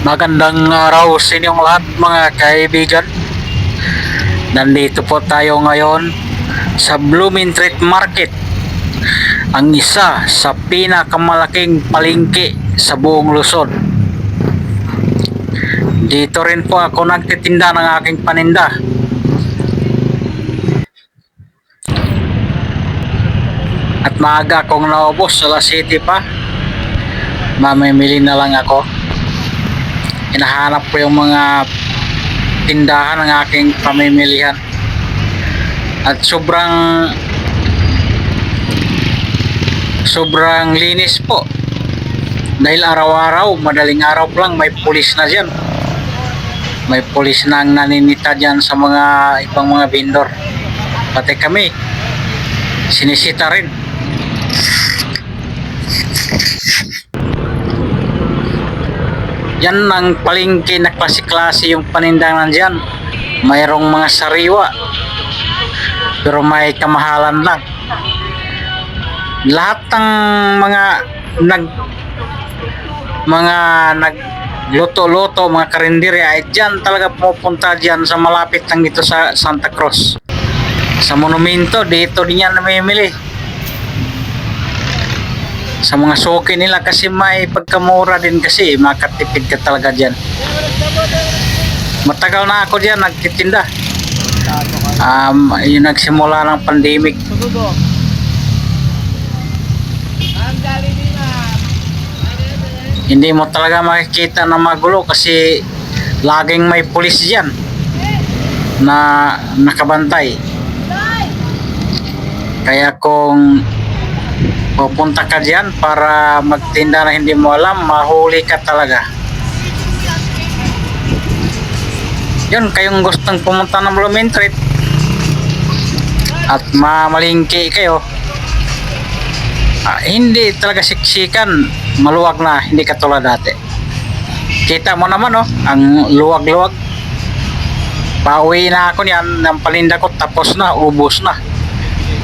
Magandang araw sa inyong lahat mga kaibigan. Nandito po tayo ngayon sa Blooming Treat Market, ang isa sa pinakamalaking palengke sa buong Luzon. Dito rin po ako nagtitinda ng aking paninda. At maaga akong naubos, alas 7 pa. Mamimili na lang ako. Hinahanap ko yung mga tindahan ng aking pamimilihan. At sobrang linis po. Dahil araw-araw, madaling araw lang, may pulis na dyan. May pulis na ang naninita dyan sa mga ibang mga vendor. Pati kami, sinisita rin. Yan ang palengke na klase-klase yung panindahan nandyan. Mayroong mga sariwa, pero may kamahalan lang. Lahat ng mga nagluto-luto, mga karinderya ay dyan talaga pupunta dyan sa malapit lang dito sa Santa Cruz. Sa monumento, dito din yan namimili. Sa mga suki nila kasi may pagkamura din kasi, makatipid ka talaga dyan. Matagal na ako dyan nagtitinda. Yung nagsimula ng pandemic. Hindi mo talaga makikita na magulo kasi laging may pulis dyan na nakabantay. Kaya kung pupunta ka dyan para magtinda na hindi mo alam, mahuli ka talaga. Yun, kayong gustong pumunta ng Blooming Treat at mamalingki kayo, hindi talaga siksikan, maluwag na, hindi katulad dati. Kita mo naman ang luwag-luwag. Pauwi na ako niyan, ng paninda ko tapos na, ubos na.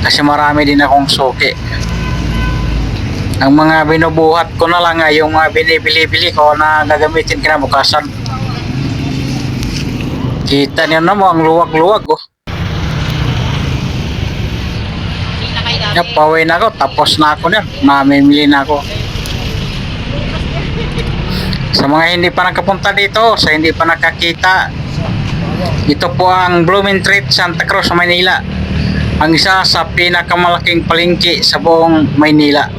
Kasi marami din akong suki. Ang mga binubuhat ko na lang ay yung mga binibili-bili ko na gagamitin kinabukasan. Kita niyo na mo ang luwag-luwag Pauwi na ako, tapos na ako niyan. Mamimili na ako. Sa mga hindi pa nakapunta dito, sa hindi pa nakakita, ito po ang Blooming Treat Santa Cruz, Manila. Ang isa sa pinakamalaking palengke sa buong Maynila.